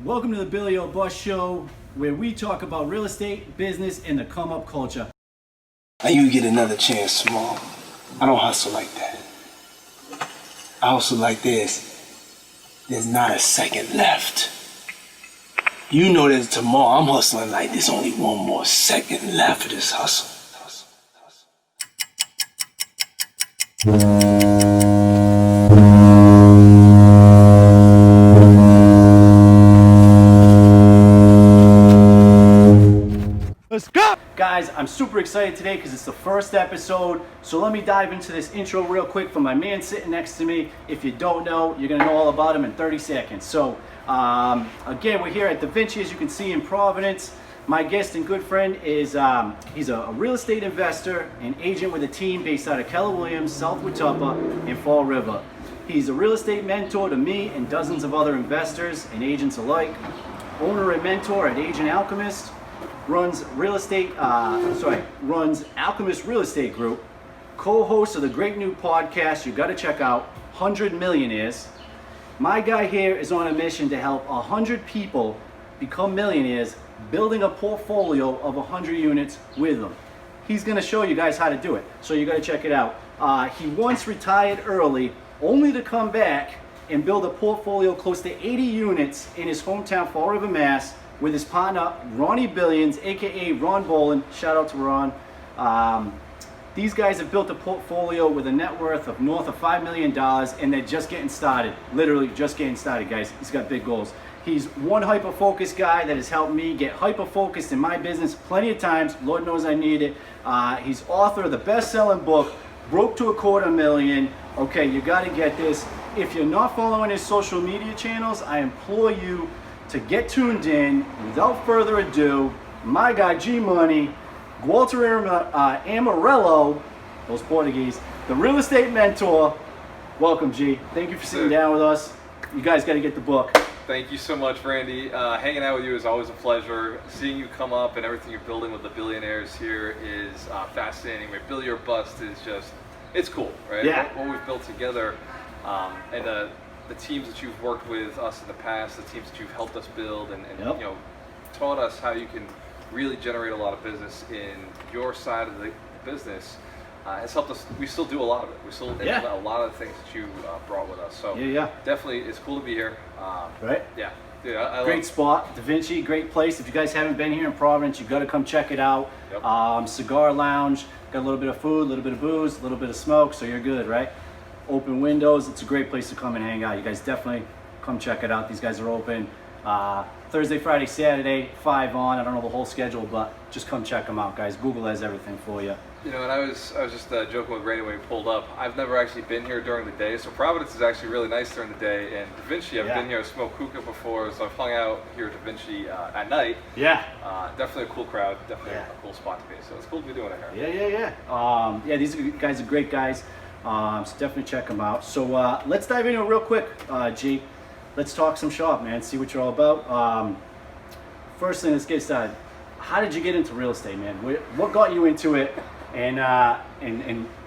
Welcome to the Billy O Bus Show, where we talk about real estate, business, and the come-up culture. Now you get another chance, small. I don't hustle like that. I hustle like this. There's not a second left. You know that tomorrow I'm hustling like there's only one more second left of this hustle. Let's go! Guys, I'm super excited today because it's the first episode. So let me dive into this intro real quick from my man sitting next to me. If you don't know, you're gonna know all about him in 30 seconds. So again, we're here at DaVinci, as you can see, in Providence. My guest and good friend is, he's a real estate investor and agent with a team based out of Keller Williams, South Watuppa, and Fall River. He's a real estate mentor to me and dozens of other investors and agents alike. Owner and mentor at Agent Alchemist. Runs Alchemist Real Estate Group, co-host of the great new podcast you got to check out, 100 Millionaires. My guy here is on a mission to help 100 people become millionaires, building a portfolio of 100 units with them. He's going to show you guys how to do it, so you got to check it out. He once retired early, only to come back and build a portfolio close to 80 units in his hometown, Fall River, Mass., with his partner, Ronnie Billions, aka Ron Boland. Shout out to Ron. These guys have built a portfolio with a net worth of north of $5 million, and they're just getting started. Literally just getting started, guys. He's got big goals. He's one hyper-focused guy that has helped me get hyper-focused in my business plenty of times. Lord knows I need it. He's author of the best-selling book, Broke to $250,000. Okay, you got to get this. If you're not following his social media channels, I implore you to get tuned in. Without further ado, my guy G Money, Gualter Amarelo, those Portuguese, the real estate mentor. Welcome, G. Thank you for sitting down with us. You guys got to get the book. Thank you so much, Randy. Hanging out with you is always a pleasure. Seeing you come up and everything you're building with the billionaires here is fascinating. Billy or Bust is just, it's cool, right? Yeah. What we've built together, and the teams that you've worked with us in the past, the teams that you've helped us build, and Yep. you know, taught us how you can really generate a lot of business in your side of the business, has helped us. We still do a lot of it. We still implement a lot of the things that you brought with us. So definitely, it's cool to be here. Right? Yeah. Dude, I great spot, DaVinci, great place. If you guys haven't been here in Providence, you got to come check it out. Yep. Cigar lounge, got a little bit of food, a little bit of booze, a little bit of smoke, so you're good, right? Open windows. It's a great place to come and hang out. You guys definitely come check it out. These guys are open Thursday, Friday, Saturday, 5 on. I don't know the whole schedule, but just come check them out, guys. Google has everything for you. You know, and I was just joking with Randy when we pulled up. I've never actually been here during the day, so Providence is actually really nice during the day. And DaVinci, I've been here, I've smoked Hookah before, so I've hung out here at DaVinci at night. Yeah. Definitely a cool crowd, definitely a cool spot to be. So it's cool to be doing it Yeah. here. Yeah, these guys are great guys. So definitely check them out. So let's dive into it real quick, G. Let's talk some shop, man. See what you're all about. First thing, let's get started. How did you get into real estate, man? What got you into it? And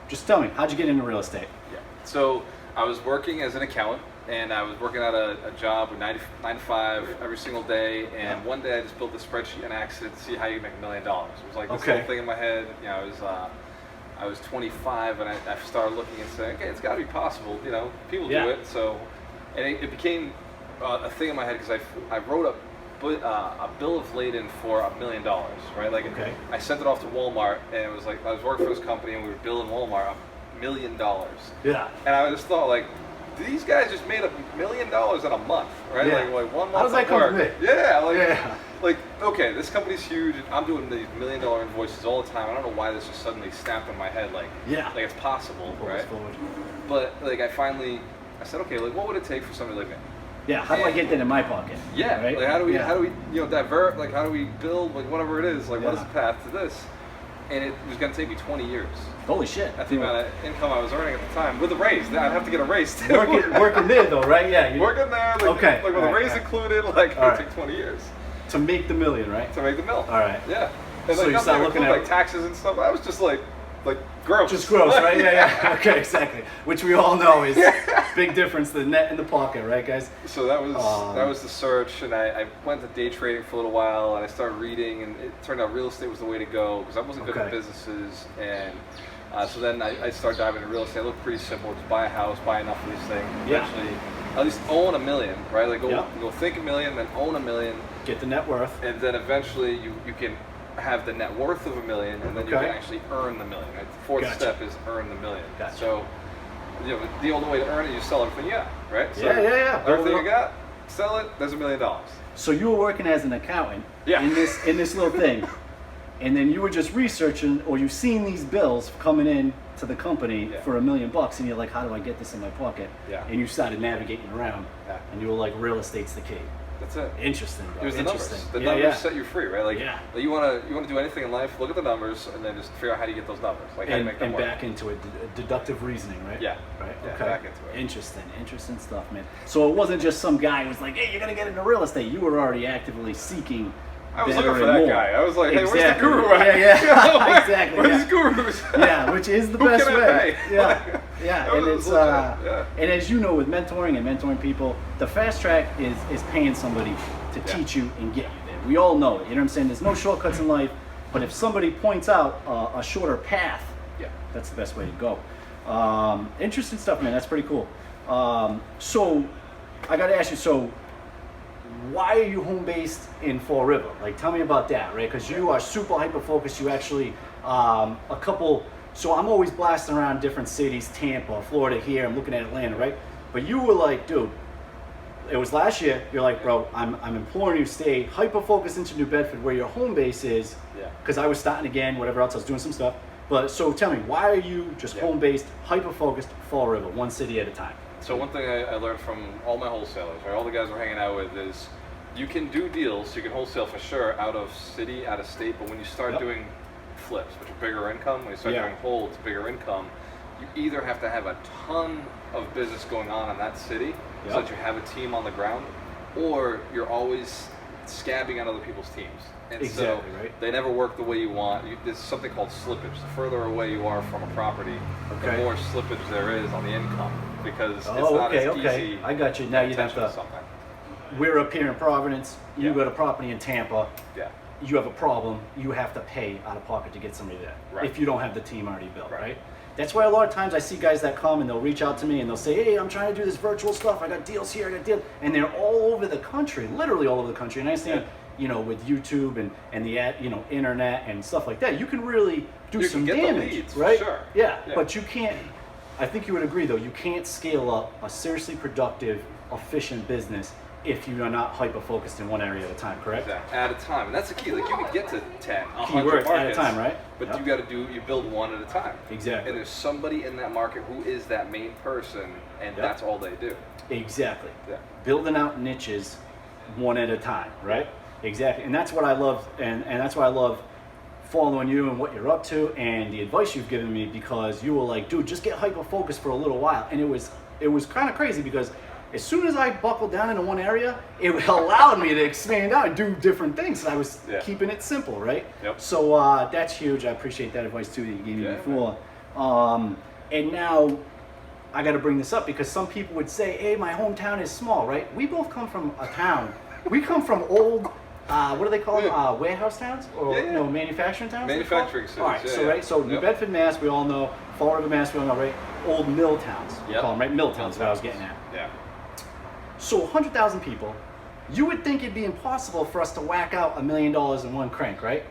just tell me, how'd you get into real estate? Yeah. So I was working as an accountant, and I was working at a job with 9 to 5 every single day. And one day I just built a spreadsheet on accident to see how you make $1 million. It was like this whole thing in my head. You know, I was 25, and I started looking and saying, okay, it's got to be possible. You know, people do it. So, and it became a thing in my head because I wrote a bill of lading for $1 million, right? Like, I sent it off to Walmart, and it was like I was working for this company, and we were billing Walmart $1 million. Yeah. And I just thought, like, these guys just made $1 million in a month, right? Yeah. Like 1 month. How does that come to me? Yeah. Like, okay, this company's huge. I'm doing these $1 million invoices all the time. I don't know why this just suddenly snapped in my head. Like it's possible, right? But like, I said, okay, like, what would it take for somebody like me? Yeah, how do I get that in my pocket? Yeah, right? Like how do we divert? Like, how do we build? Like, whatever it is. Like, what is the path to this? And it was going to take me 20 years. Holy shit! That's the amount of income I was earning at the time with a raise. I'd have to get a raise too. Working there though, right? Yeah. Working there. Like, like with a raise included. Like, it would take 20 years. To make the million, right? To make the mill. All right. Yeah. And so like, you start looking at like taxes and stuff. I was just like gross. Just gross, right? Yeah. Okay, exactly. Which we all know is big difference, the net in the pocket, right, guys? So that was the search, and I went to day trading for a little while, and I started reading, and it turned out real estate was the way to go because I wasn't good at businesses, and so then I started diving into real estate. It looked pretty simple: just buy a house, buy enough of these things, eventually at least own $1 million, right? Like go think $1 million, then own $1 million, get the net worth, and then eventually you can have the net worth of $1 million, and then you can actually earn the $1 million. Right? The fourth step is earn the $1 million. So, the only way to earn it, you sell everything you got, right? So everything you got, sell it. There's $1 million. So you were working as an accountant in this little thing, and then you were just researching, or you seen these bills coming in to the company for $1 million, and you're like, how do I get this in my pocket? And you started navigating around, and you were like, real estate's the key. That's it. Interesting, bro. It was the numbers. The numbers set you free, right? Like, you want to do anything in life, look at the numbers, and then just figure out how do you get those numbers, like how do you make them work. And back into it, deductive reasoning, right? Yeah. Right. Yeah, okay. back into it. Interesting stuff, man. So it wasn't just some guy who was like, "Hey, you're gonna get into real estate." You were already actively seeking. I was looking for that guy. I was like, "Hey, where's the guru at?" Yeah. Exactly. Where's the gurus? Yeah, which is the best way. Yeah. And it's and as you know, with mentoring and mentoring people, the fast track is paying somebody to teach you and get you there. We all know it. You know what I'm saying? There's no shortcuts in life, but if somebody points out a shorter path, that's the best way to go. Interesting stuff, man. That's pretty cool. So I got to ask you. So why are you home based in Fall River? Like, tell me about that, right? Because you are super hyper focused. You actually So I'm always blasting around different cities, Tampa, Florida. Here I'm looking at Atlanta, right? But you were like, dude. It was last year. You're like, bro, I'm imploring you to stay hyper focused into New Bedford, where your home base is. Because I was starting again, whatever else, I was doing some stuff. But so tell me, why are you just home based, hyper focused, Fall River, one city at a time? So one thing I learned from all my wholesalers, right, all the guys we're hanging out with, is you can do deals, you can wholesale for sure, out of city, out of state. But when you start doing flips, which are bigger income, when you start doing holds, bigger income, you either have to have a ton of business going on in that city so that you have a team on the ground, or you're always scabbing on other people's teams. And so they never work the way you want. There's something called slippage. The further away you are from a property, the more slippage there is on the income, because it's not as easy. I got you. Now you have to. We're up here in Providence. You got a property in Tampa. You have a problem. You have to pay out of pocket to get somebody there. If you don't have the team already built, right? That's why a lot of times I see guys that come and they'll reach out to me and they'll say, "Hey, I'm trying to do this virtual stuff. I got deals here, I got deals," and they're all over the country, literally all over the country. And I understand, you know, with YouTube and the internet and stuff like that, you can really do some damage, leads, right? Sure. Yeah, but you can't. I think you would agree, though, you can't scale up a seriously productive, efficient business if you are not hyper focused in one area at a time, correct? Exactly. At a time, and that's the key. Like, you can get to 10, 100 Keywords markets at a time, right? But you got to you build one at a time. Exactly. And there's somebody in that market who is that main person, and that's all they do. Exactly. Building out niches one at a time, right? Exactly. And that's what I love, and that's why I love following you and what you're up to and the advice you've given me, because you were like, dude, just get hyper focused for a little while. And it was kind of crazy, because as soon as I buckled down into one area, it allowed me to expand out and do different things. I was keeping it simple, right? So that's huge. I appreciate that advice too that you gave me before. And now I got to bring this up, because some people would say, "Hey, my hometown is small," right? We both come from a town. We come from old, what do they call them? Warehouse towns, or no, manufacturing towns? Manufacturing cities. All right, so New Bedford, Mass, we all know. Fall River, Mass, we all know, right? Old mill towns. We call them, right? Mill towns is what I was getting at. So 100,000 people, you would think it'd be impossible for us to whack out $1 million in one crank, right?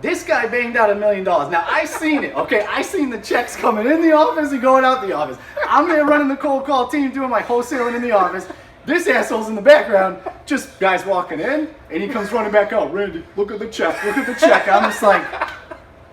This guy banged out $1 million. Now, I seen it, okay? I seen the checks coming in the office and going out the office. I'm there running the cold call team, doing my wholesaling in the office. This asshole's in the background, just guys walking in, and he comes running back out. "Randy, look at the check, look at the check." I'm just like,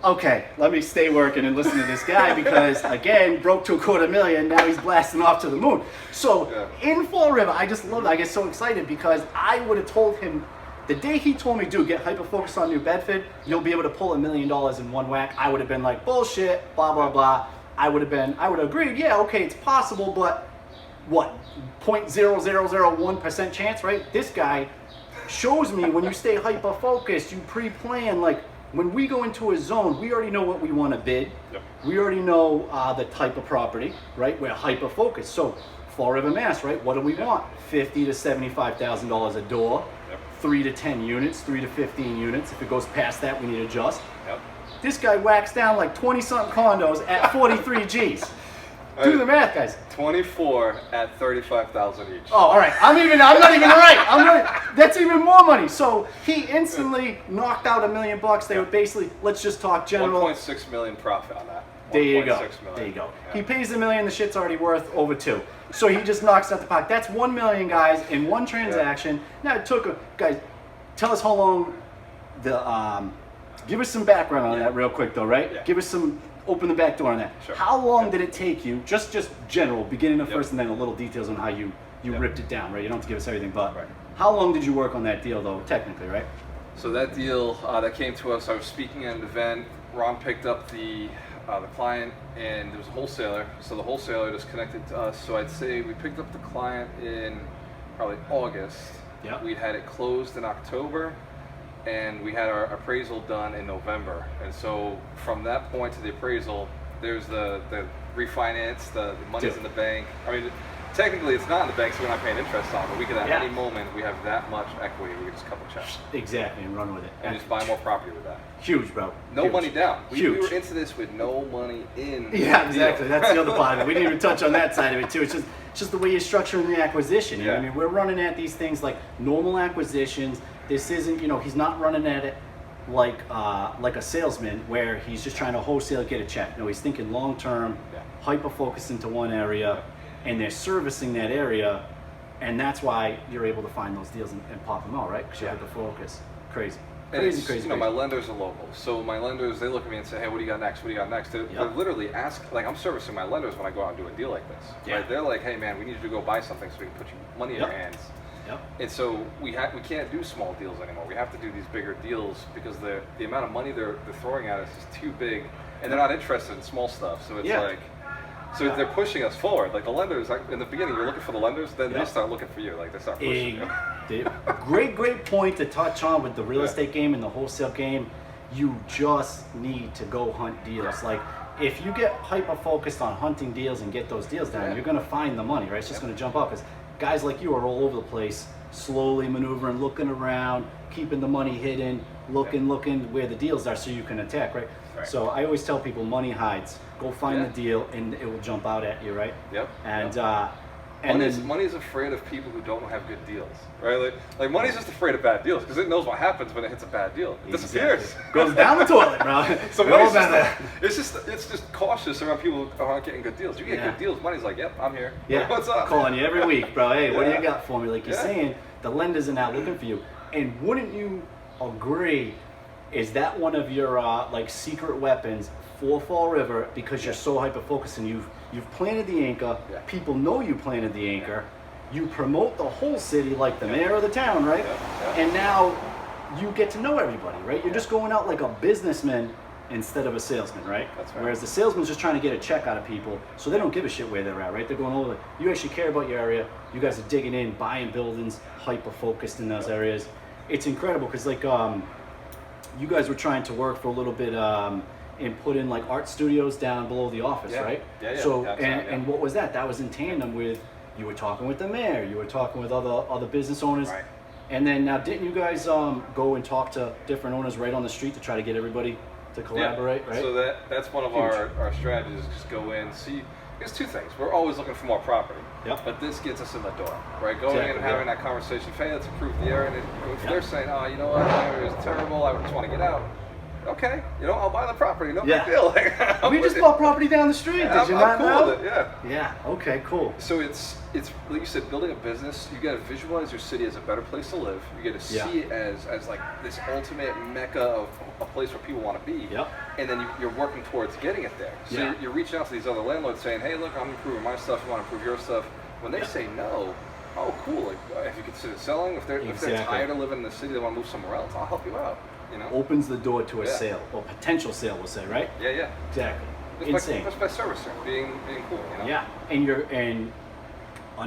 okay, let me stay working and listen to this guy, because, again, broke to $250,000, now he's blasting off to the moon. So in Fall River, I just love it. I get so excited, because I would have told him, the day he told me, "Dude, get hyper-focused on New Bedford, you'll be able to pull $1 million in one whack," I would have been like, "Bullshit, blah, blah, blah." I would have agreed, yeah, okay, it's possible, but what, 0.0001% chance, right? This guy shows me when you stay hyper-focused, you pre-plan, like, when we go into a zone, we already know what we want to bid. Yep. We already know the type of property, right? We're hyper focused. So Fall River, Mass, right? What do we want? $50,000 to $75,000 a door. Yep. 3 to 10 units, 3 to 15 units. If it goes past that, we need to adjust. Yep. This guy whacks down like 20-something condos at 43 Gs. Do the math, guys. 24 at 35,000 each. Oh, all right. I'm not even right. That's even more money. So he instantly knocked out $1 million. They were basically, let's just talk general. 1.6 million profit on that. There you go. 1.6 million. There you go. Yeah. He pays $1 million. The shit's already worth over $2 million. So he just knocks out the park. That's $1 million, guys, in one transaction. Now it took guys. Tell us how long the. Give us some background on that real quick, though, right? Yeah. Give us some. Open the back door on that. Sure. How long did it take you? Just general, beginning of Yep. first, and then a little details on how you Yep. ripped it down, right? You don't have to give us everything, but Right. how long did you work on that deal, though, technically, right? So that deal that came to us, I was speaking at an event. Ron picked up the client, and there was a wholesaler. So the wholesaler just connected to us. So I'd say we picked up the client in probably August. Yeah. We had it closed in October, and we had our appraisal done in November. And so from that point to the appraisal, there's the refinance, the money's Dude. in the bank. I mean, technically it's not in the bank, so we're not paying interest on it, but we could at Yeah. any moment, we have that much equity, we could just cut the check Exactly, and run with it. and just buy more properity with that. Huge, bro. No Huge. money down. We Huge. were into this with no money in. Yeah, the exactly. deal. That's the other part of it. We didn't even touch on that side of it too. It's just the way you're structuring the acquisition. You know what I Yeah. mean, we're running at these things like normal acquisitions. This isn't, he's not running at it like a salesman where he's just trying to wholesale get a check. No, he's thinking long term, Yeah. hyper focused into one area, and they're servicing that area, and that's why you're able to find those deals and pop them out, right? Because you have the focus. Crazy. And Crazy, it's, crazy, my crazy. lenders are local. So my lenders, they look at me and say, hey, what do you got next? What do you got next? They literally ask, like, I'm servicing my lenders when I go out and do a deal like this. Yeah. Right? They're like, hey, man, we need you to go buy something so we can put you money in Yep. your hands. Yep. And so we can't do small deals anymore. We have to do these bigger deals because the amount of money they're throwing at us is too big, and they're not interested in small stuff. So it's Yeah. like, so they're pushing us forward. Like the lenders, like in the beginning, you're looking for the lenders, then Yep. they start looking for you. Like they start pushing you. Great point to touch on with the real Yeah. estate game and the wholesale game. You just need to go hunt deals. Like if you get hyper focused on hunting deals and get those deals down, Yeah. you're gonna find the money, right? It's just gonna jump up because guys like you are all over the place, slowly maneuvering, looking around, keeping the money hidden, looking where the deals are so you can attack, right? Right. So I always tell people money hides. Go find Yeah. the deal and it will jump out at you, right? Yep. And Yep. and Money's, then money's afraid of people who don't have good deals, right? Like money's just afraid of bad deals because it knows what happens when it hits a bad deal. It disappears. Exactly. Goes down the toilet, bro. So We're all money's about that. it's just cautious around people who aren't getting good deals. You get Yeah. good deals, money's like, yep, I'm here. Yeah, What's up? calling you every week, bro. Hey, what do Yeah. you got for me? Like you're Yeah. saying, the lenders are now looking for you. And wouldn't you agree? Is that one of your like secret weapons for Fall River because you're so hyper focused and you've planted the anchor. Yeah. People know you planted the anchor. You promote the whole city like the mayor of the town, right? Yeah. And now you get to know everybody, right? You're just going out like a businessman instead of a salesman, right? That's right. Whereas the salesman's just trying to get a check out of people, so they don't give a shit where they're at, right? They're going over. You actually care about your area. You guys are digging in, buying buildings, hyper focused in those areas. It's incredible because like you guys were trying to work for a little bit and put in like art studios down below the office, Yeah. right? Yeah. So That's and, right, yeah. and what was that? That was in tandem with you were talking with the mayor, you were talking with other business owners. Right. And then now, didn't you guys go and talk to different owners right on the street to try to get everybody to collaborate, Yeah. right? So that's one of Huge. our strategies. Is just go in, see. There's two things. We're always looking for more property. Yep. But this gets us in the door, right? Going in Exactly, and having yeah. that conversation. Hey, let's improve the area. And if Yep. they're saying, oh, you know what, the area is terrible. I just want to get out. Okay, I'll buy the property. No Yeah. big deal. Like, I'm We with just it. bought property down the street. Yeah, Did you I'm not cool know? with it. Yeah. Yeah. Okay. Cool. So it's like you said, building a business. You got to visualize your city as a better place to live. You got to Yeah. see it as like this ultimate mecca of a place where people want to be. Yep. And then you're working towards getting it there. So Yeah. you're reaching out to these other landlords saying, hey, look, I'm improving my stuff. You want to improve your stuff? When they say no, oh, cool. Like, if you consider selling, if they're Exactly. tired of living in the city, they want to move somewhere else, I'll help you out. Opens the door to a Yeah. sale or potential sale, we'll say, right? Yeah. Exactly. Just Insane. by servicing, being cool. Yeah, and in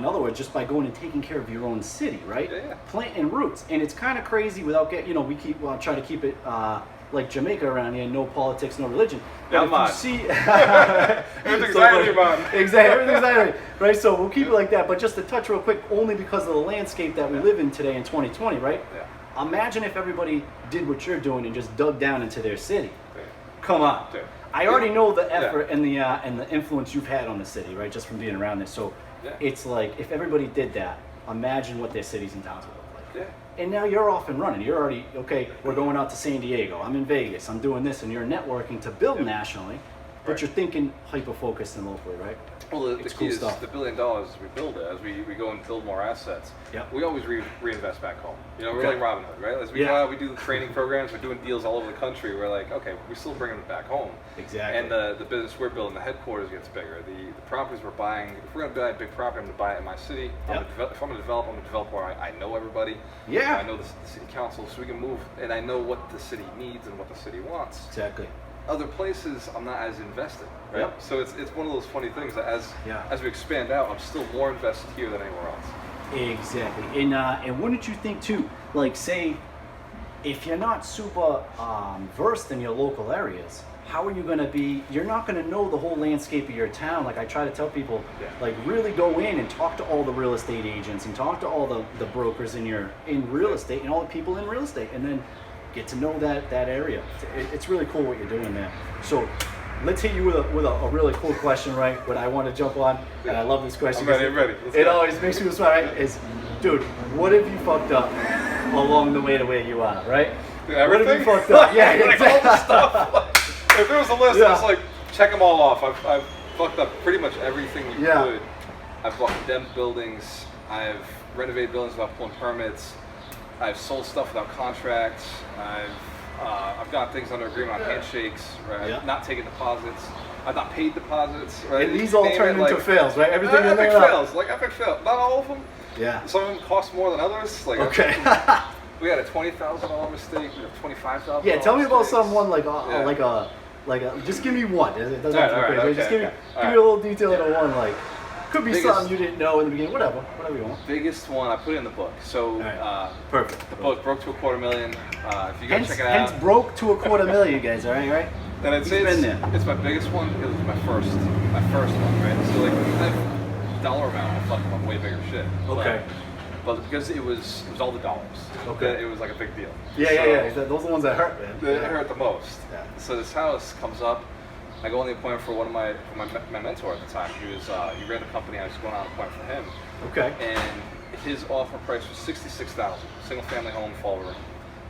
other words, just by going and taking care of your own city, right? Yeah. Planting roots, and it's kind of crazy without getting. We try to keep it like Jamaica around here, no politics, no religion. Yeah, But if you see, Everything's irony, man. Exactly, everything's irony, right? So we'll keep it like that. But just to touch real quick, only because of the landscape that we live in today in 2020, right? Yeah. Imagine if everybody did what you're doing and just dug down into their city. Yeah. Come on. Yeah. I already know the effort and the influence you've had on the city, right? Just from being around there. So it's like if everybody did that, imagine what their cities and towns would look like. Yeah. And now you're off and running. You're already, okay, we're going out to San Diego. I'm in Vegas. I'm doing this. And you're networking to build nationally, but you're thinking hyper-focused and locally, right? Well, the It's key cool is stuff. the $1 billion we build it, as we go and build more assets. Yep. We always reinvest back home. You know, we're Okay. like Robin Hood, right? As we go out, we do training programs, we're doing deals all over the country. We're like, okay, we still bring them back home. Exactly. And the business we're building, the headquarters gets bigger. The properties we're buying, if we're going to buy a big property, I'm going to buy it in my city. If I'm a developer, I'm a developer where I know everybody. Yeah. I know the city council, so we can move, and I know what the city needs and what the city wants. Exactly. Other places, I'm not as invested, right? Yep. So it's one of those funny things that as we expand out, I'm still more invested here than anywhere else. Exactly. And wouldn't you think too, like say, if you're not super versed in your local areas, how are you going to be, you're not going to know the whole landscape of your town. Like I try to tell people, like really go in and talk to all the real estate agents and talk to all the brokers in real estate and all the people in real estate, and then get to know that area. It's really cool what you're doing there. So let's hit you with a really cool question, right? What I want to jump on, and I love this question. I'm ready. It always makes me smile, right? Is, dude, what have you fucked up along the way to where you are, right? Everything? What have you fucked up? Yeah, like all the stuff. If there was a list, it's like, check them all off. I've fucked up pretty much everything you could. I've bought condemned buildings. I've renovated buildings without pulling permits. I've sold stuff without contracts. I've got things under agreement on handshakes. Right? I've not taken deposits. I've not paid deposits. Right? And these all turn into fails, right? Everything in there. Epic fails, like epic fails. Not all of them. Yeah. Some of them cost more than others. Like okay. We had a $20,000 mistake. We have $25,000. Yeah, tell me about someone like just give me one. It doesn't have to be crazy. Okay, just give me a little detail into one. Like could be something you didn't know in the beginning. Whatever you want. Biggest one I put in the book. So perfect. The book broke to $250,000. If you guys check it out. Hence broke to $250,000, you guys. All right. And it's my biggest one. It was my first one, right? So like dollar amount, I'm way bigger shit. Okay. But because it was all the dollars. Okay. It was like a big deal. Yeah. Those are the ones that hurt, man. They hurt the most. Yeah. So this house comes up. I go on the appointment for one of my mentor at the time. He ran the company. I was going on an appointment for him. Okay. And his offer price was $66,000, single family home, fall room.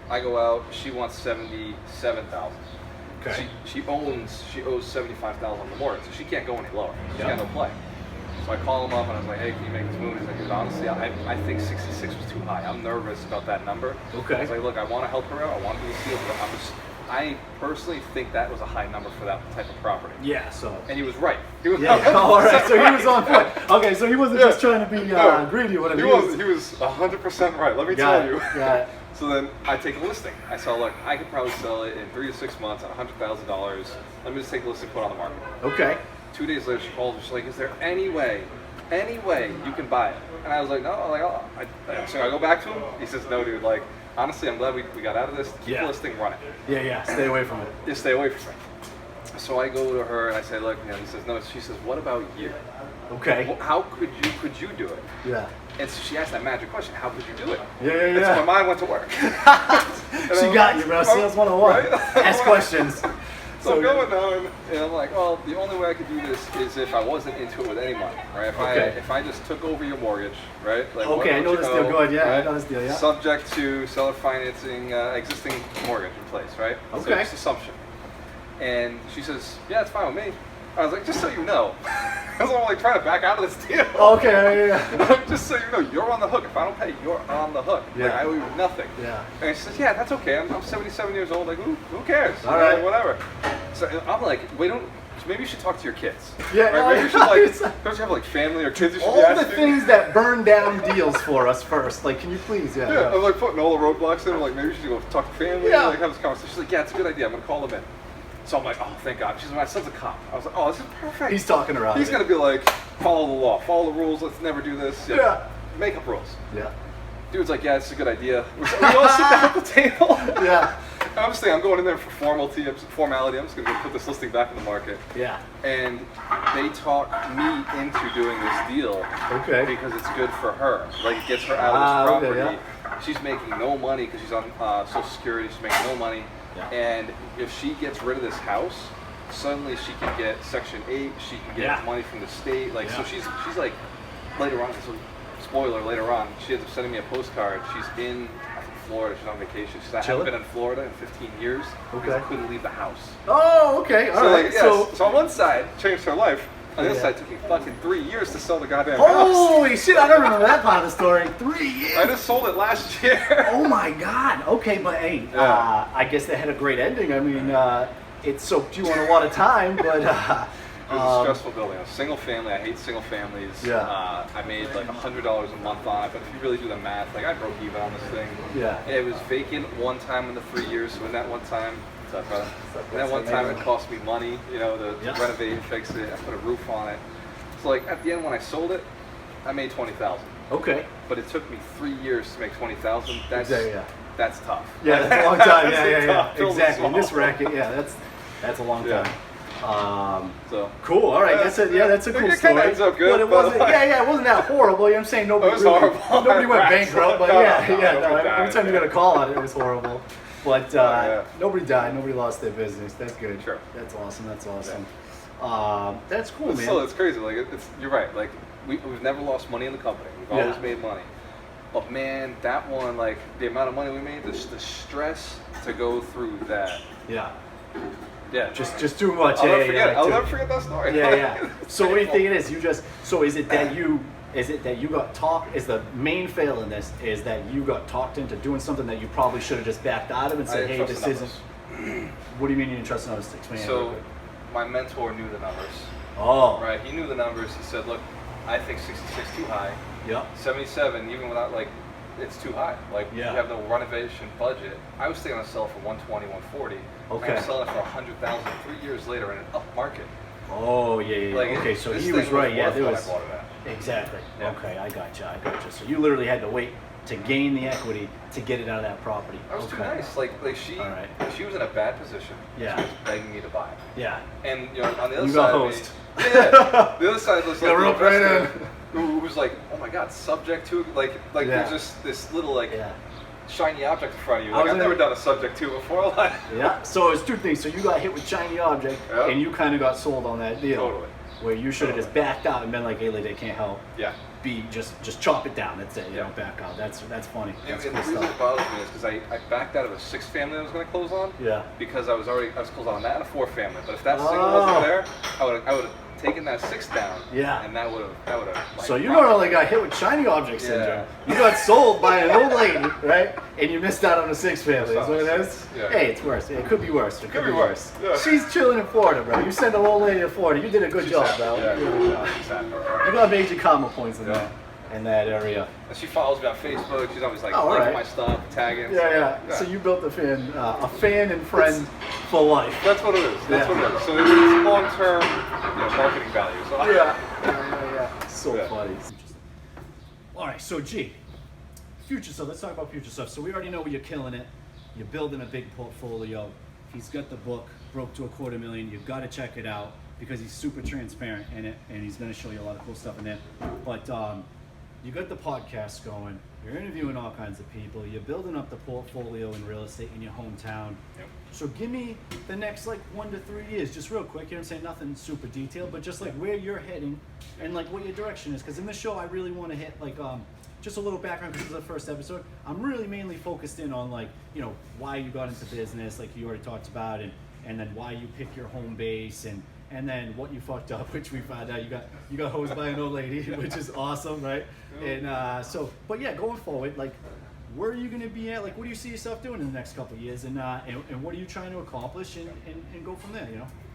I go out. She wants $77,000. Okay. She owes $75,000 on the mortgage, so she can't go any lower. She's got no play. So I call him up and I was like, hey, can you make this move? He's like, dude, honestly, I think 66 was too high. I'm nervous about that number. Okay. I was like, look, I want to help her out. I want to do this deal, but I personally think that was a high number for that type of property. Yeah, so. And he was right. He was all right, so he was on point. Okay, so he wasn't just trying to be greedy or whatever. He was 100% right, let me tell you. Got it. So then I take a listing. I saw, look, I could probably sell it in 3 to 6 months at $100,000. Let me just take a listing, put it on the market. Okay. 2 days later, she calls me. She's like, is there any way you can buy it? And I was like, no. So I go back to him. He says, no, dude. Like, honestly, I'm glad we got out of this. Keep the listing running. Yeah. Stay away from it. Just stay away from it. So I go to her and I say, look, he says, no. She says, what about you? Okay. Well, how could you do it? Yeah. And so she asked that magic question, how could you do it? Yeah. And so my mind went to work. She got you, bro. Sales 101. Right? Ask questions. So I'm going down, and I'm like, well, the only way I could do this is if I wasn't into it with any money, right? If I just took over your mortgage, right? Like, okay, I know this deal. Go ahead, yeah, I know this deal, yeah. Subject to seller financing existing mortgage in place, right? Okay. So just assumption. And she says, yeah, it's fine with me. I was like, just so you know, because I'm like trying to back out of this deal. Okay, yeah. Just so you know, you're on the hook. If I don't pay, you're on the hook. Yeah. Like, I owe you nothing. Yeah. And she says, yeah, that's okay. I'm 77 years old. Like, who cares? All right. Like, whatever. So I'm like, maybe you should talk to your kids. Yeah. Right? Maybe you should don't you have like family or kids you should be all the asking? things that burn down deals for us first. Like, can you please? Yeah. I'm like putting all the roadblocks in. I'm like, maybe you should go talk to family. Yeah. Like have this conversation. She's like, yeah, it's a good idea. I'm gonna call them in. So I'm like, oh, thank God. She's like, my son's a cop. I was like, oh, this is perfect. He's talking around. He's going to be like, follow the law, follow the rules, let's never do this. Yeah. Make up rules. Yeah. Dude's like, yeah, it's a good idea. We all sit down at the table. Yeah. Obviously, I'm going in there for formality. I'm just going to put this listing back in the market. Yeah. And they talk me into doing this deal. Okay. Because it's good for her. Like, it gets her out of this property. Okay, yeah. She's making no money because she's on Social Security. She's making no money. Yeah. And if she gets rid of this house, suddenly she can get Section 8. She can get money from the state. Like, so she's like, later on, so spoiler, later on, she ends up sending me a postcard. She's in, I think, Florida. She's on vacation. She's like, I haven't been in Florida in 15 years because I couldn't leave the house. Oh, okay. All right. Like, so on one side, changed her life. On the other side, it took me fucking 3 years to sell the goddamn house. Holy shit, I don't remember that part of the story. 3 years? I just sold it last year. Oh my God. Okay, but hey, I guess they had a great ending. I mean, it soaked you on a lot of time, but... It was a stressful building. A single family. I hate single families. Yeah. I made like $100 a month on it, but if you really do the math, like I broke even on this thing. Yeah. It was vacant one time in the 3 years, so in that one time, what's up, brother? In that one time, it cost me money, you know, to renovate and fix it. I put a roof on it. So like at the end when I sold it, I made $20,000. Okay. But it took me 3 years to make $20,000. That's tough. Yeah, that's a long time. That's Exactly. In this racket, that's a long time. So cool. All right. That's a cool story. It ends up good, but it wasn't. It wasn't that horrible. You know what I'm saying? Nobody it was horrible. Nobody went bankrupt. But No, every time you got a call on it, it was horrible. But nobody died. Nobody lost their business. That's good. Sure. That's awesome. That's cool, man. So it's crazy. Like you're right. Like we've never lost money in the company. We've always made money. But man, that one, like the amount of money we made, the stress to go through that. Yeah. Yeah. Just too much. I'll never forget that story. Yeah. So what do you think it is? Is it that you got talked? Is the main fail in this is that you got talked into doing something that you probably should have just backed out of and said, hey, this isn't. What do you mean you didn't trust the numbers? Explain. So my mentor knew the numbers. Oh. Right. He knew the numbers. He said, look, I think 66 too high. Yeah. 77, even without it's too high. You have no renovation budget. I was thinking I'd sell it for 120, 140. Okay. I'm selling it for 100,000 3 years later in an up market. Oh yeah. Okay, so he was right. Yeah, there was. I bought it at. Exactly. Yeah. Okay, I gotcha. So you literally had to wait to gain the equity to get it out of that property. I was too nice. She was in a bad position. Yeah. She was begging me to buy it. Yeah. And on the other you side got of host. me, the other side was like real the investor who was like, oh my God, subject to there's just this little shiny object in front of you. I've never done a subject to before. Yeah. So it's two things. So you got hit with shiny object, and you kind of got sold on that deal. Totally. Where you should have just backed out and been like, hey, they can't help. Yeah. Just chop it down. That's it. You know, back out. That's funny. That's and cool the reason stuff. it bothers me is because I backed out of a 6-family that I was going to close on. Yeah. Because I was closed on that and a 4-family. But if that single wasn't there, I would have taken that 6 down. Yeah. And that would have. So you not only got hit with shiny object syndrome, you got sold by an old lady, right? And you missed out on a 6-family. That's what it is. Yeah. Hey, it's worse. It could be worse. It could be worse. Yeah. She's chilling in Florida, bro. You sent an old lady to Florida. You did a good job, bro. Yeah. You got major karma points in that area. And she follows me on Facebook. She's always liking my stuff, tagging. Yeah. So you built a fan and friend for life. That's what it is. That's what it is. So it's long-term, marketing value. So Yeah. So funny. All right. So future stuff. Let's talk about future stuff. So we already know you're killing it. You're building a big portfolio. He's got the book, Broke to $250,000. You've got to check it out because he's super transparent in it, and he's going to show you a lot of cool stuff in there. But you got the podcast going. You're interviewing all kinds of people. You're building up the portfolio in real estate in your hometown. Yep. So give me the next 1 to 3 years, just real quick. You know what I'm saying? Nothing super detailed, but just where you're heading and what your direction is. Because in this show, I really want to hit just a little background because this is the first episode. I'm really mainly focused in on why you got into business, like you already talked about, and then why you pick your home base and then what you fucked up, which we found out you got hosed by an old lady, which is awesome, right? And but yeah, going forward, where are you going to be at? What do you see yourself doing in the next couple of years, and what are you trying to accomplish, and go from there?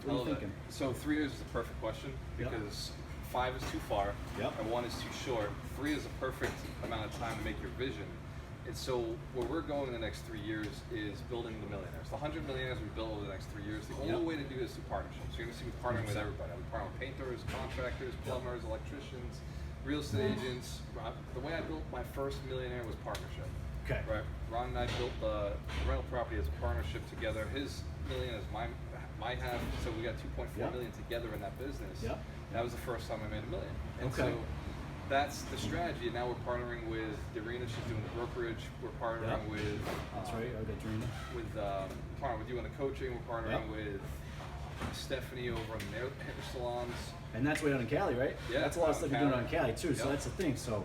What are you thinking? So 3 years is the perfect question because 5 is too far, and 1 is too short. 3 is a perfect amount of time to make your vision. And so where we're going in the next 3 years is building the millionaires. The 100 millionaires we build over the next 3 years, the only way to do this is through partnerships. You're going to see me partnering with everybody. We partner with painters, contractors, plumbers, electricians, real estate agents. The way I built my first millionaire was partnership. Okay. Right. Ron and I built the rental property as a partnership together. His million is my half, so we got 2.4 million together in that business. Yep. That was the first time I made $1 million. And Okay. so that's the strategy. And now we're partnering with Darina. She's doing the brokerage. We're partnering with. That's right. I got Darina. With partnering with you in the coaching. We're partnering with Stephanie over in their hair salons. And that's way out in Cali, right? Yeah, That's a lot of stuff you're doing on Cali too. So Yep. that's the thing. So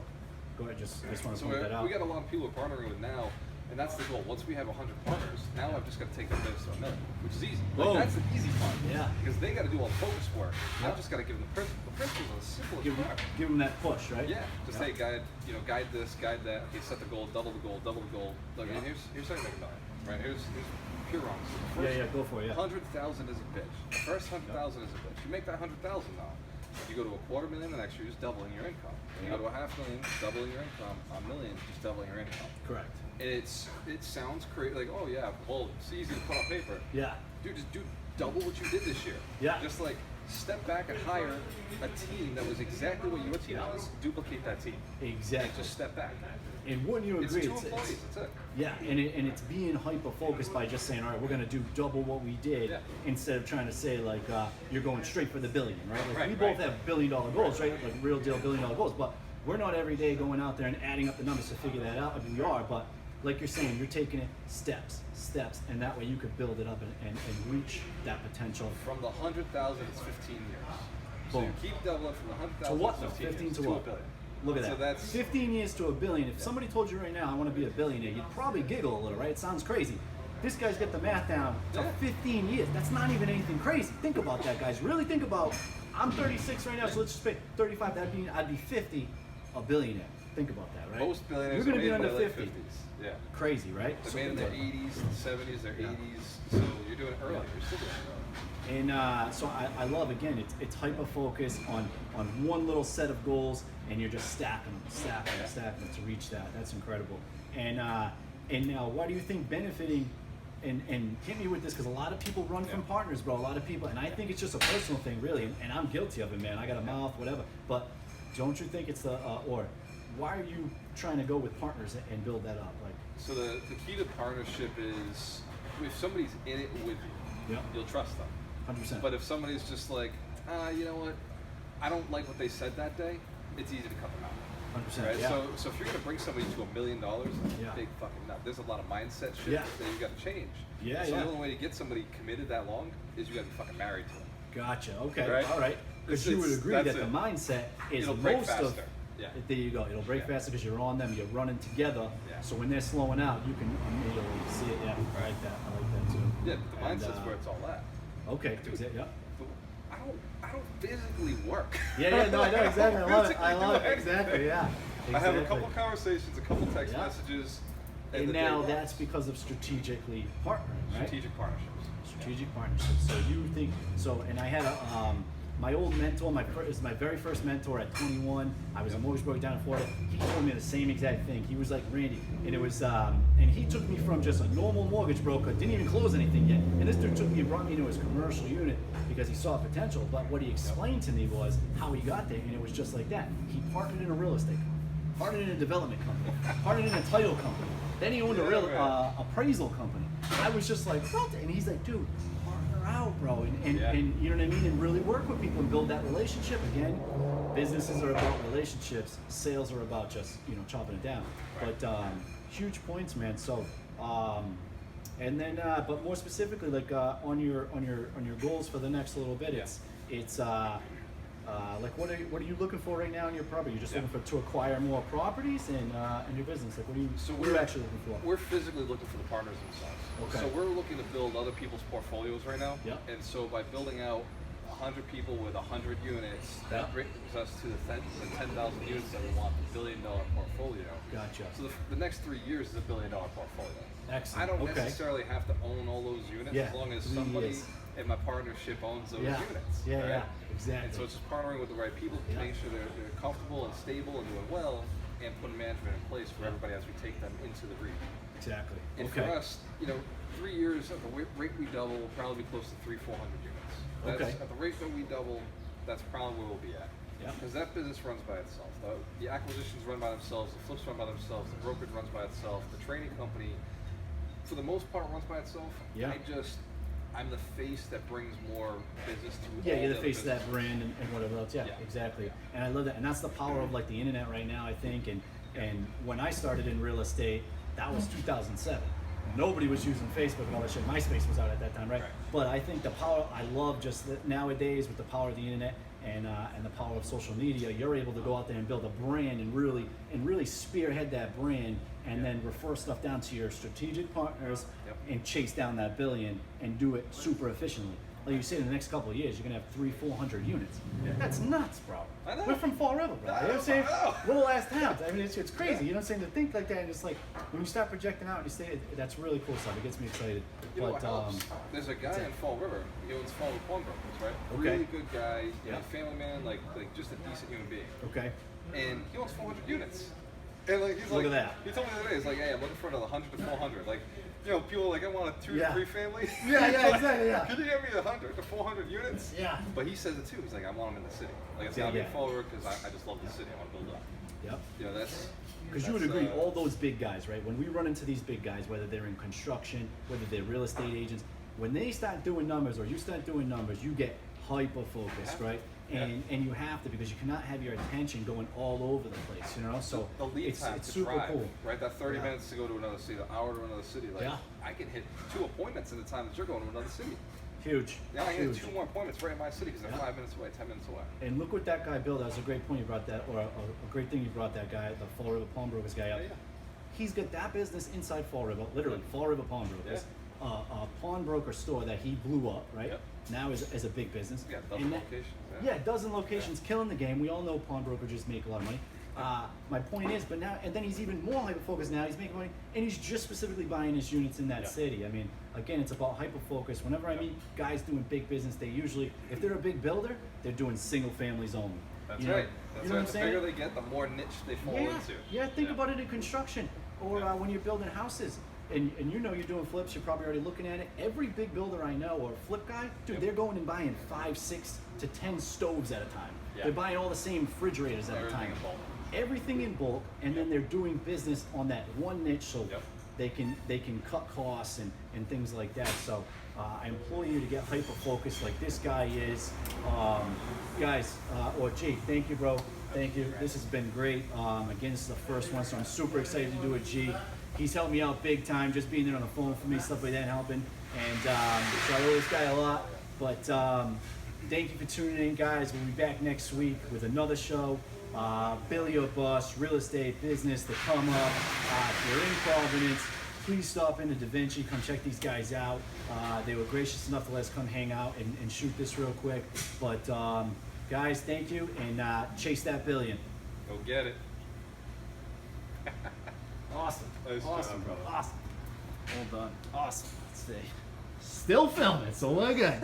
go ahead. Just want to point that out. We got a lot of people we're partnering with now. And that's the goal. Once we have 100 partners, now I've just got to take their business to $1 million, which is easy. Boom. Like, that's the easy part. Yeah. Because they got to do all the focus work. I've just got to give them the principles. The principles are as simple as Give them that push, right? Yeah. Just hey, guide this, guide that. Okay, set the goal, double the goal, double the goal. Look, and here's how you make $1 million. Right? Here's pure wrongs. Go for it. Yeah. 100,000 is a bitch. The first 100,000 is a bitch. You make that 100,000 now. You go to $250,000 the next year, just doubling your income. You go to $500,000, doubling your income. $1 million, just doubling your income. Correct. And it sounds crazy, like, oh yeah, well, it's easy to put on paper. Yeah. Dude, just do double what you did this year. Yeah. Just like step back and hire a team that was exactly what your team was. Duplicate that team. Exactly. And just step back. And wouldn't you It's agree? 2 employees. That's it. Yeah, and it's being hyper focused by just saying, all right, we're going to do double what we did, instead of trying to say like you're going straight for the billion, right? Like we both have $1 billion goals, right? Like real deal $1 billion goals, but we're not every day going out there and adding up the numbers to figure that out. I mean, we are, but like you're saying, you're taking it steps, and that way you could build it up and reach that potential. From the 100,000, it's 15 years. So Boom. you keep doubling from the 100,000 To what? to No, 15 15 to years, what? $1 billion. Look at that. So that's 15 years to $1 billion. If somebody told you right now, I want to be a billionaire, you'd probably giggle a little, right? It sounds crazy. This guy's got the math down to 15 years. That's not even anything crazy. Think about that, guys. Really think about, I'm 36 right now, so let's just pick 35. I'd be 50, a billionaire. Think about that, right? most billionaires You're are going to be made in under their late 50. 50s. Yeah. Crazy, right? They're So made in their think about 80s, 70s, their 80s. So you're doing it early. You're still doing it early. And so I love, again, it's hyper focus on one little set of goals, and you're just stacking them to reach that. That's incredible. And now, why do you think benefiting, and hit me with this, because a lot of people run from partners, bro. A lot of people, and I think it's just a personal thing, really, and I'm guilty of it, man. I got a mouth, whatever. But don't you think it's or why are you trying to go with partners and build that up? Like, So the key to partnership is if somebody's in it with you, you'll trust them. 100%. But if somebody's just like, you know what, I don't like what they said that day, it's easy to cut them out. 100%. Right? Yeah. So if you're gonna bring somebody to $1 million, big fucking nut. There's a lot of mindset shit that you got to change. Yeah, So the only way to get somebody committed that long is you got to be fucking married to them. Gotcha. Okay. Right? All right. Because you would agree that the mindset is It'll break most faster. of. Yeah. There you go. It'll break faster because you're on them. You're running together. Yeah. So when they're slowing out, you can immediately see it. Yeah. I like that. I like that too. Yeah, but the mindset's where it's all at. Okay. Dude, Yeah. I don't physically work. Yeah. No, I know exactly. I love it. I love it. Physically do Exactly. Yeah. I have a Exactly. couple conversations, a couple text messages. And now that's because of strategically partnering, right? Strategic partnerships. Strategic partnerships. So you think so? And I had my old mentor, my very first mentor at 21. I was a mortgage broker down in Florida. He told me the same exact thing. He was like, Randy, and it was, and he took me from just a normal mortgage broker, didn't even close anything yet. And this dude took me and brought me into his commercial unit because he saw potential. But what he explained to me was how he got there, and it was just like that. He partnered in a real estate company, partnered in a development company, partnered in a title company. Then he owned a real appraisal company. I was just like, what? And he's like, dude, partner out, bro. And you know what I mean? And really work with people and build that relationship. Again, businesses are about relationships. Sales are about just, chopping it down. Right. But huge points, man. So, and then, but more specifically, like on your goals for the next little bit, it's like what are you looking for right now in your property? You're just looking to acquire more properties in your business. Like what are you actually looking for? We're physically looking for the partners themselves. Okay. So we're looking to build other people's portfolios right now. Yeah. And so by building out 100 people with 100 units, that brings us to the 10,000 units that we want, the $1 billion portfolio. Gotcha. So the next 3 years is a $1 billion portfolio. Excellent. I don't necessarily have to own all those units as long as somebody in my partnership owns those units. Yeah, right? yeah, exactly. And so it's just partnering with the right people to make sure they're comfortable and stable and doing well, and putting management in place for everybody as we take them into the REIT. Exactly. And for us, 3 years at the rate we double, we'll probably be close to 300-400 units. That's, at the rate that we double, that's probably where we'll be at. Yep. Because that business runs by itself. The acquisitions run by themselves, the flips run by themselves, the brokerage runs by itself, the training company, for the most part, runs by itself. Yeah. I'm the face that brings more business to Yeah, all you're the other face of that businesses. brand and whatever else. Yeah, Yeah. exactly. Yeah. And I love that. And that's the power of like the internet right now, I think. And when I started in real estate, that was 2007. Nobody was using Facebook and all that shit. MySpace was out at that time, right? Right. But I think the power, I love just that nowadays with the power of the internet and the power of social media, you're able to go out there and build a brand and really spearhead that brand and then refer stuff down to your strategic partners and chase down that billion and do it super efficiently. Like you say, in the next couple of years, you're gonna have 300-400 units. That's nuts, bro. I know. We're from Fall River, bro. You know what I'm saying? Little ass towns. I mean, it's crazy. You know what I'm saying? To think like that, and it's like when you start projecting out, you say that's really cool stuff. It gets me excited. You know what helps? There's a guy in Fall River. He owns Fall River Pawnbrokers, right? Okay. Really good guy, Yeah. family man, like just a decent human being. Okay. And he owns 400 units. And like he's Look like, at that. he told me the other day, he's like, hey, I'm looking for another 100 to 400. Like, you know, people are like, I want a 2 Yeah. to 3 family. Yeah, exactly. Yeah. Could you give me 100 to 400 units? Yeah. But he says it too. He's like, I want them in the city. Like I said, Yeah, I'm yeah. in Fall River because I just love the city. I want to build up. Yep. You know, that's Because you would agree, all those big guys, right? When we run into these big guys, whether they're in construction, whether they're real estate agents, when they start doing numbers or you start doing numbers, you get hyper focused, right? And you have to, because you cannot have your attention going all over the place, you know? So the lead time it's to super drive, cool. right? That 30 Yeah. minutes to go to another city, an hour to another city. Like, Yeah. I can hit 2 appointments in the time that you're going to another city. Huge. Now I can Huge. hit 2 more appointments right in my city because they're 5 minutes away, 10 minutes away. And look what that guy built. That was a great point you brought that, or a great thing you brought that guy, the Fall River Pawnbrokers guy up. Yeah. He's got that business inside Fall River, literally Fall River Pawnbrokers. A pawnbroker store that he blew up, right? Yep. Now is a big business. Yeah, double And that- locations. Yeah, a dozen locations, killing the game. We all know pawnbrokers make a lot of money. My point is, but now, and then he's even more hyper focused now. He's making money, and he's just specifically buying his units in that Yeah. city. I mean, again, it's about hyper focus. Whenever I meet guys doing big business, they usually, if they're a big builder, they're doing single families only. That's You know- right. That's you know right. what The I'm bigger saying? they get, the more niche they fall Yeah, into. yeah. Think about it in construction, or when you're building houses, and you know you're doing flips. You're probably already looking at it. Every big builder I know, or flip guy, dude, Yep. they're going and buying 5, 6 to 10 stoves at a time. Yeah. They're buying all the same refrigerators at a Everything time. in bulk. Everything in bulk, and then they're doing business on that one niche, so Yep. they can cut costs and things like that. So I implore you to get hyper focused like this guy is. Guys, or G, thank you, bro. Thank you. This has been great. Again, this is the first one, so I'm super excited to do it, G. He's helped me out big time, just being there on the phone for me, stuff like that, helping. And so I owe this guy a lot. But thank you for tuning in, guys. We'll be back next week with another show. Billy or Bust, real estate, business, the come up. If you're in Providence, please stop into DaVinci. Come check these guys out. They were gracious enough to let us come hang out and shoot this real quick. But guys, thank you, and chase that billion. Go get it. Awesome. Nice job, Awesome, bro. brother. Awesome. Well done. Awesome. Let's see. Still filming, so we're good.